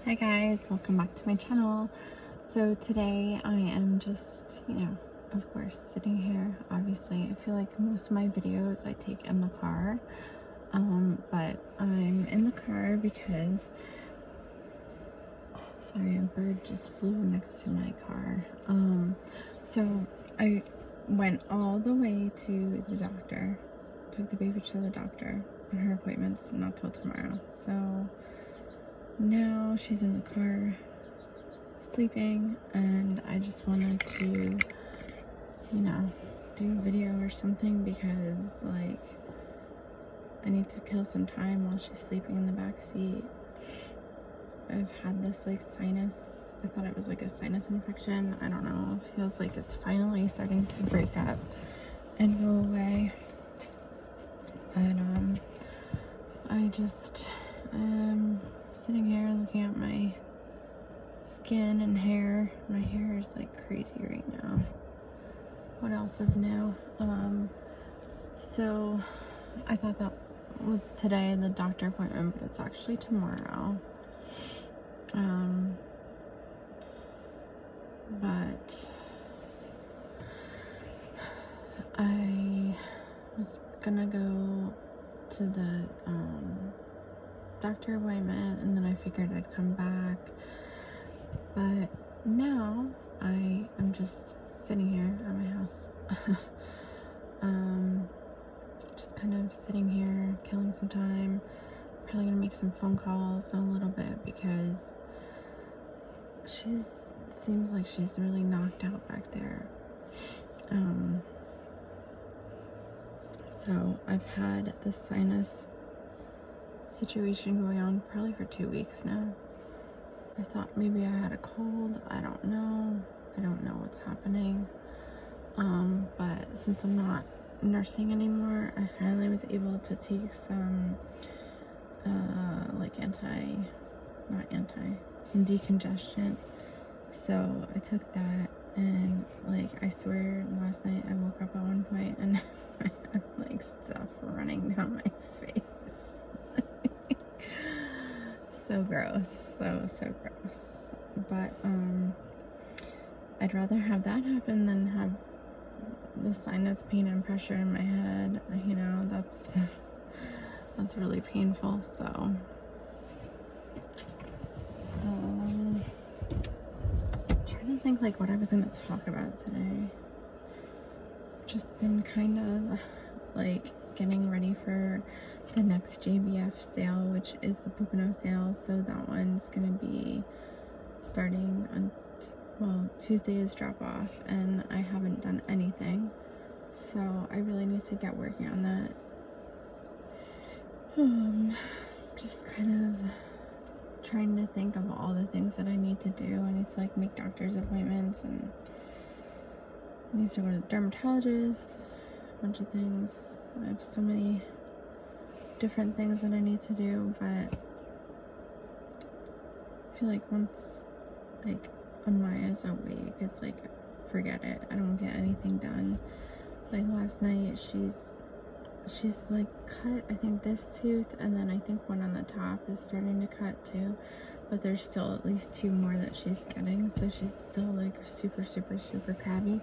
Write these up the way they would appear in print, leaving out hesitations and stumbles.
Hi guys, welcome back to my channel. So today I am just, of course, sitting here. Obviously, I feel like most of my videos I take in the car, but I'm in the car because, sorry, a bird just flew next to my car. So I went all the way to the doctor, took the baby to the doctor, and her appointment's not till tomorrow. So now she's in the car sleeping, and I just wanted to, do a video or something because, like, I need to kill some time while she's sleeping in the back seat. I've had this, like, sinus. I thought it was, like, a sinus infection. I don't know. It feels like it's finally starting to break up and go away. But, I just am sitting here looking at my skin and hair. My hair is like crazy right now. What else is new? So I thought that was today, the doctor appointment, but it's actually tomorrow. But I was gonna go to the doctor appointment, and then I figured I'd come back. But now I am just sitting here at my house. Just kind of sitting here, killing some time. Probably gonna make some phone calls in a little bit because seems like she's really knocked out back there. So I've had the sinus situation going on probably for 2 weeks now. I thought maybe I had a cold. I don't know. I don't know what's happening. But since I'm not nursing anymore, I finally was able to take some, like some decongestion. So I took that, and like, I swear last night I woke up at one point and I had like stuff running down my face. So gross. So gross. But I'd rather have that happen than have the sinus pain and pressure in my head. That's really painful. So trying to think like what I was going to talk about today. Just been kind of like getting ready for the next JBF sale, which is the Pocono sale. So that one's gonna be starting on, Tuesday is drop off, and I haven't done anything, so I really need to get working on that. Just kind of trying to think of all the things that I need to do. I need to like make doctor's appointments, and I need to go to the dermatologist, a bunch of things. I have so many different things that I need to do, but I feel like once like Amaya's awake, it's like, forget it. I don't get anything done. Like last night, she's like cut, I think, this tooth, and then I think one on the top is starting to cut too, but there's still at least 2 more that she's getting, so she's still like super crabby,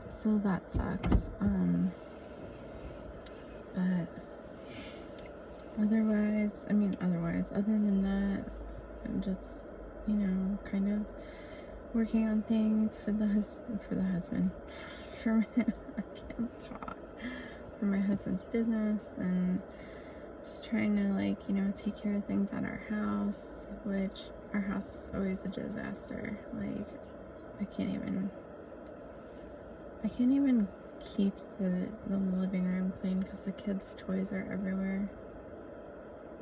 so that sucks. But other than that, I'm just, kind of working on things for my husband's business, and just trying to like, take care of things at our house, which our house is always a disaster. Like, I can't even keep the living room clean because the kids' toys are everywhere.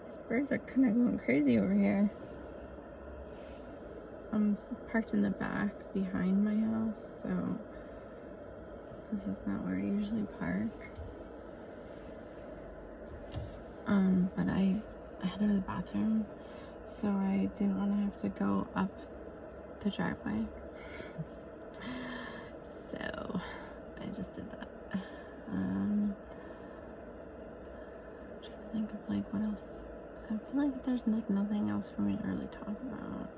These birds are kind of going crazy over here. I'm parked in the back behind my house, so this is not where I usually park. But I had to go to the bathroom, so I didn't want to have to go up the driveway. So I just did that. I'm trying to think of like what else I feel like there's like nothing else for me to really talk about.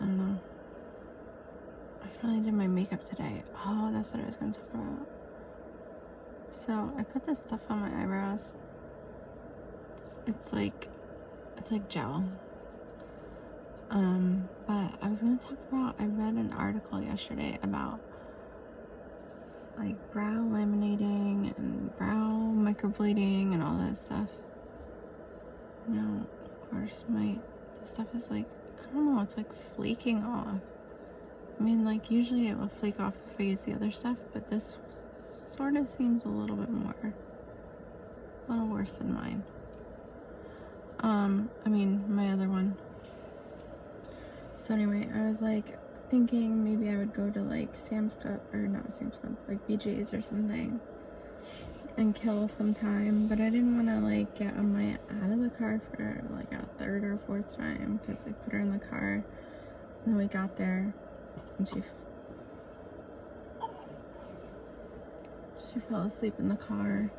I don't know. I finally did my makeup today. Oh, that's what I was going to talk about. So I put this stuff on my eyebrows. It's like gel. But I was going to talk about, I read an article yesterday about like brow laminating and brow microblading and all that stuff. Now, of course, the stuff is like, I don't know, it's like flaking off. I mean, like usually it will flake off if I use the other stuff, but this sort of seems a little bit more, a little worse than mine. I mean, my other one. So anyway, I was like thinking maybe I would go to like Sam's Club, or not Sam's Club, like BJ's or something, and kill some time, but I didn't want to like get Amaya out of the car for like a third or fourth time, because I put her in the car, and then we got there, and she fell asleep in the car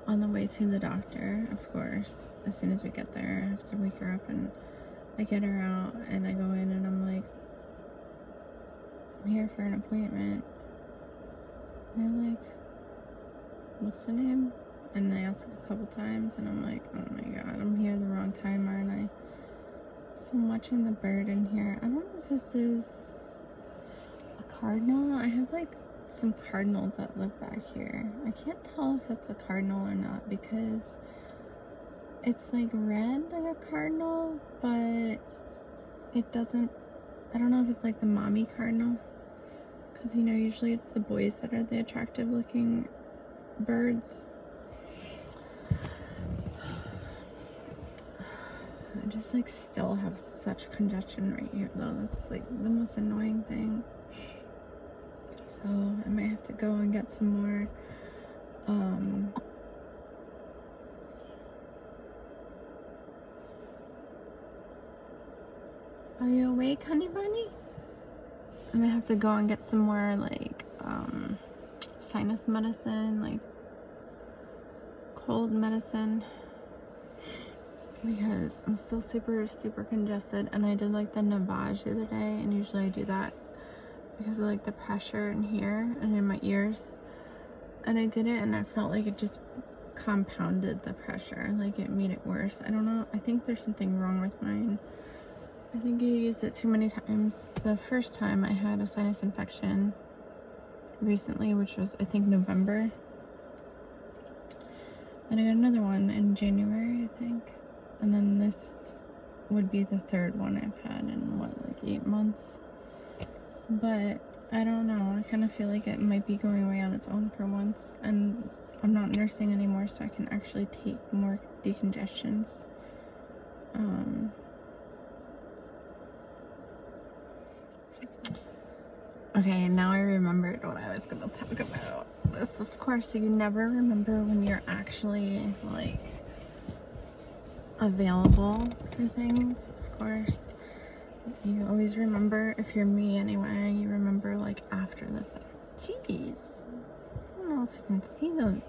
on the way to the doctor. Of course, as soon as we get there, I have to wake her up, and I get her out, and I go in, and I'm like, I'm here for an appointment. And they're like, what's the name? And they ask a couple times, and I'm like, oh my god, I'm here the wrong time, aren't I? So I'm watching the bird in here. I don't know if this is a cardinal. I have like some cardinals that live back here. I can't tell if that's a cardinal or not, because it's like red like a cardinal, but it doesn't, I don't know if it's like the mommy cardinal, because you know, usually it's the boys that are the attractive looking birds. I just like still have such congestion right here though. That's like the most annoying thing. So I might have to go and get some more are you awake, honey bunny? I might have to go and get some more like sinus medicine, like cold medicine, because I'm still super congested. And I did like the Navage the other day, and usually I do that because of like the pressure in here and in my ears, and I did it, and I felt like it just compounded the pressure, like it made it worse. I don't know, I think there's something wrong with mine. I think I used it too many times. The first time I had a sinus infection recently, which was I think November, and I got another one in January, I think, and then this would be the third one I've had in what, like 8 months. But I don't know, I kind of feel like it might be going away on its own for once, and I'm not nursing anymore, so I can actually take more decongestions. Okay, now I remembered what I was gonna talk about. This, of course, you never remember when you're actually like available for things. Of course, you always remember, if you're me anyway, you remember like after the fact. Jeez, I don't know if you can see the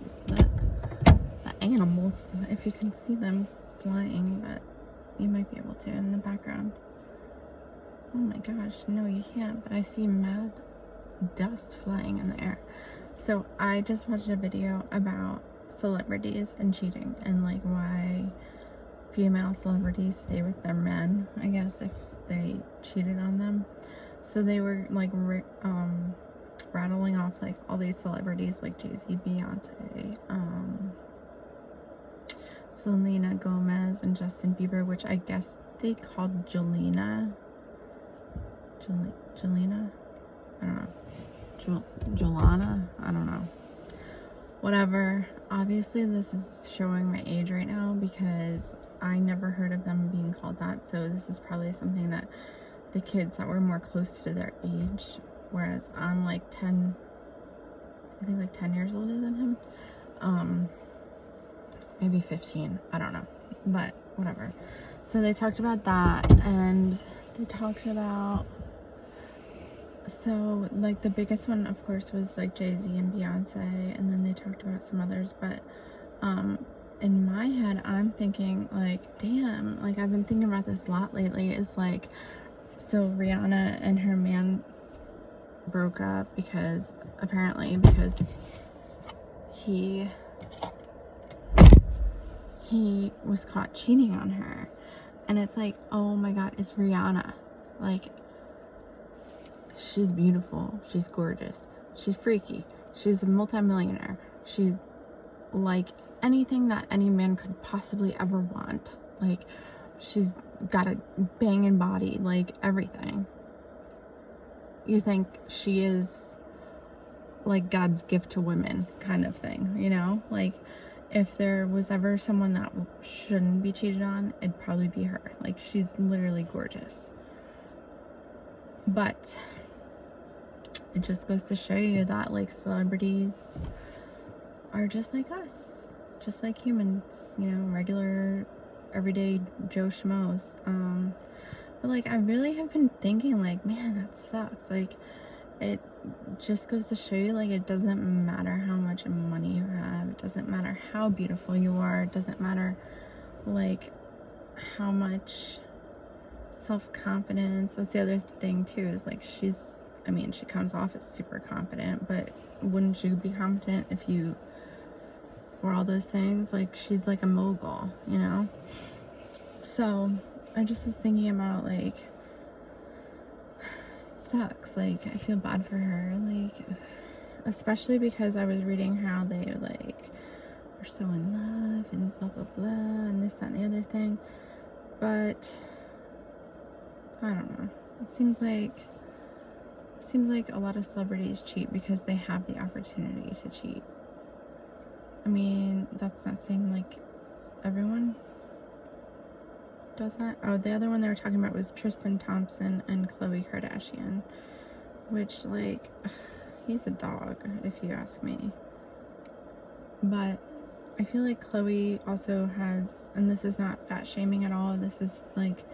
animals, if you can see them flying, but you might be able to in the background. Oh my gosh, no you can't, but I see mad dust flying in the air. So I just watched a video about celebrities and cheating, and like why female celebrities stay with their men, I guess, if they cheated on them. So they were like rattling off like all these celebrities like Jay-Z, Beyonce, Selena Gomez, and Justin Bieber, which I guess they called Jelena, I don't know, Jolana, I don't know, whatever. Obviously this is showing my age right now, because I never heard of them being called that, so this is probably something that the kids that were more close to their age, whereas I'm like 10, I think like 10 years older than him, maybe 15, I don't know, but whatever. So they talked about that, and they talked about So, like, the biggest one, of course, was, like, Jay-Z and Beyonce, and then they talked about some others, but, in my head, I'm thinking, like, damn, like, I've been thinking about this a lot lately, is, like, so Rihanna and her man broke up because, apparently, because he was caught cheating on her, and it's like, oh my god, it's Rihanna, like, she's beautiful, she's gorgeous, she's freaky, she's a multimillionaire, she's like anything that any man could possibly ever want, like, she's got a banging body, like, everything. You think she is like God's gift to women kind of thing, you know? Like, if there was ever someone that shouldn't be cheated on, it'd probably be her. Like, she's literally gorgeous. But it just goes to show you that, like, celebrities are just like us, just like humans, you know, regular, everyday Joe Schmoes. But, like, I really have been thinking, like, man, that sucks. Like, it just goes to show you, like, it doesn't matter how much money you have, it doesn't matter how beautiful you are, it doesn't matter, like, how much self-confidence. That's the other thing too, is like, she comes off as super confident, but wouldn't you be confident if you were all those things? Like, she's like a mogul, you know? So I just was thinking about, like, it sucks, like, I feel bad for her, like, especially because I was reading how they, like, were so in love and blah blah blah and this, that, and the other thing, but I don't know. It seems like a lot of celebrities cheat because they have the opportunity to cheat. I mean, that's not saying, like, everyone does that. Oh, the other one they were talking about was Tristan Thompson and Khloe Kardashian, which, like, he's a dog, if you ask me. But I feel like Khloe also has, and this is not fat shaming at all, this is, like,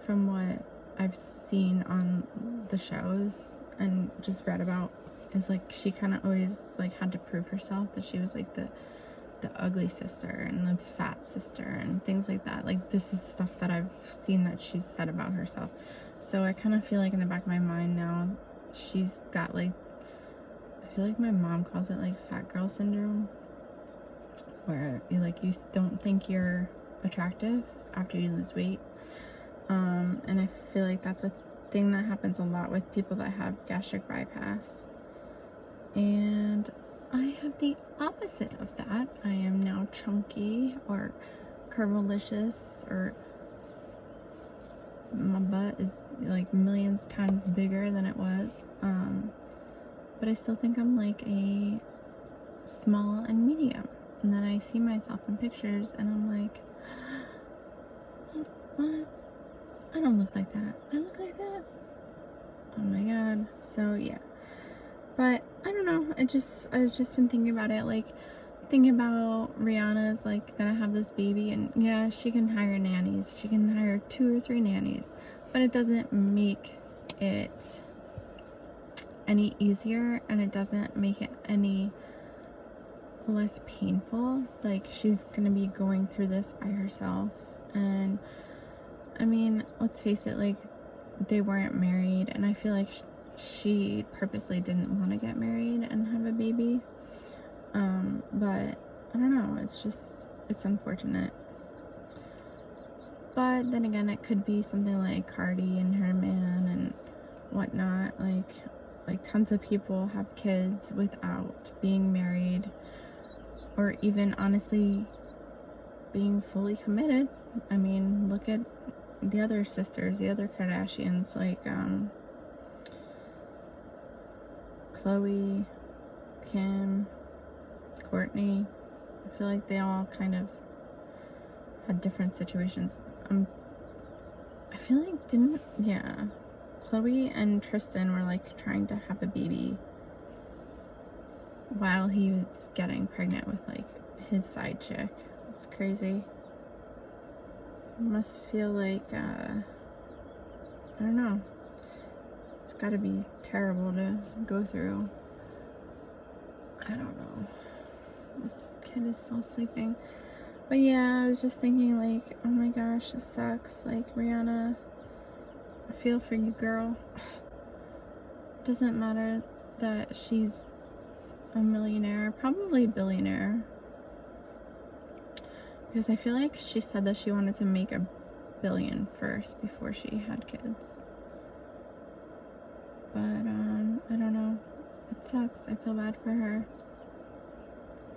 from what I've seen on the shows and just read about, is, like, she kind of always, like, had to prove herself that she was, like, the ugly sister and the fat sister and things like that. Like, this is stuff that I've seen that she's said about herself. So I kind of feel like in the back of my mind now, she's got, like, I feel like my mom calls it, like, fat girl syndrome, where you, like, you don't think you're attractive after you lose weight. And I feel like that's a thing that happens a lot with people that have gastric bypass. And I have the opposite of that. I am now chunky, or curvilicious, or my butt is, like, millions times bigger than it was. But I still think I'm, like, a small and medium. And then I see myself in pictures and I'm like, what? I don't look like that. I look like that? Oh my god. So yeah. But I don't know. I've just been thinking about it, like, thinking about Rihanna's, like, gonna have this baby, and yeah, she can hire nannies. She can hire 2 or 3 nannies, but it doesn't make it any easier, and it doesn't make it any less painful. Like, she's gonna be going through this by herself. And I mean, let's face it, like, they weren't married, and I feel like she purposely didn't want to get married and have a baby. But I don't know, it's unfortunate. But then again, it could be something like Cardi and her man and whatnot. Like tons of people have kids without being married, or even honestly being fully committed. I mean, look at the other sisters, the other Kardashians, like Khloe, Kim, Kourtney. I feel like they all kind of had different situations. I feel like Khloe and Tristan were, like, trying to have a baby while he was getting pregnant with, like, his side chick. It's crazy. It must feel like I don't know. It's got to be terrible to go through. I don't know. This kid is still sleeping. But yeah, I was just thinking, like, oh my gosh, this sucks. Like, Rihanna, I feel for you, girl. Doesn't matter that she's a millionaire, probably billionaire. Because I feel like she said that she wanted to make $1 billion first before she had kids. But, I don't know. It sucks. I feel bad for her.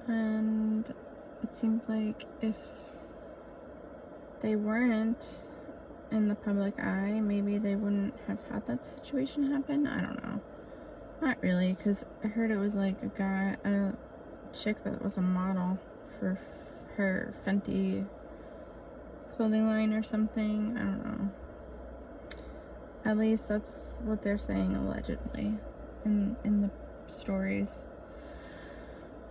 And it seems like if they weren't in the public eye, maybe they wouldn't have had that situation happen. I don't know. Not really, because I heard it was like a chick that was a model for her Fenty clothing line or something. I don't know. At least that's what they're saying allegedly in the stories.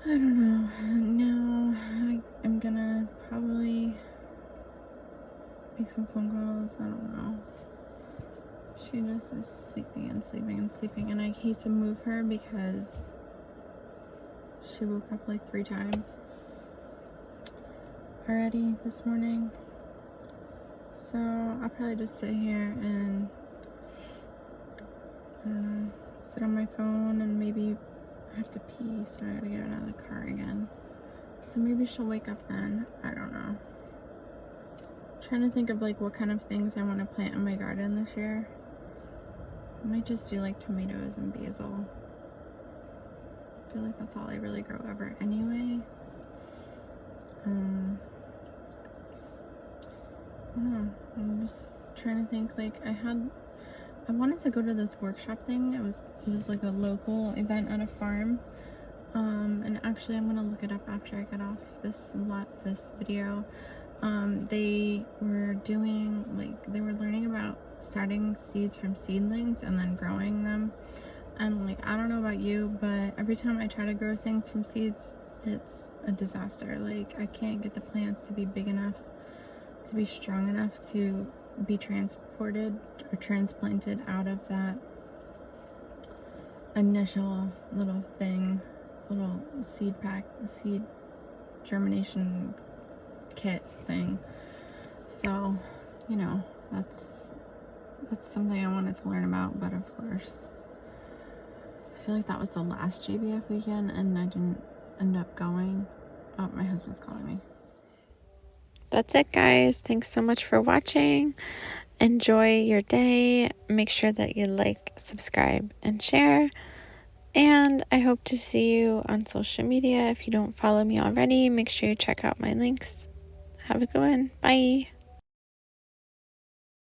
I don't know. Now I'm gonna probably make some phone calls. I don't know. She just is sleeping and sleeping and sleeping, and I hate to move her because she woke up like 3 times already this morning. So I'll probably just sit here and I don't know, sit on my phone, and maybe I have to pee, so I gotta get out of the car again. So maybe she'll wake up then. I don't know. I'm trying to think of like what kind of things I want to plant in my garden this year. I might just do like tomatoes and basil. I feel like that's all I really grow ever anyway. I don't know. I'm just trying to think. Like I wanted to go to this workshop thing. It was like a local event at a farm. And actually I'm gonna look it up after I get off this video. They were doing, like, they were learning about starting seeds from seedlings and then growing them. And like, I don't know about you, but every time I try to grow things from seeds, it's a disaster. Like, I can't get the plants to be big enough, to be strong enough to be transported or transplanted out of that initial little thing, little seed germination kit thing. So, you know, that's something I wanted to learn about, but of course I feel like that was the last JBF weekend and I didn't end up going. Oh, my husband's calling me. That's it, guys. Thanks so much for watching. Enjoy your day. Make sure that you like, subscribe, and share. And I hope to see you on social media. If you don't follow me already, make sure you check out my links. Have a good one. Bye.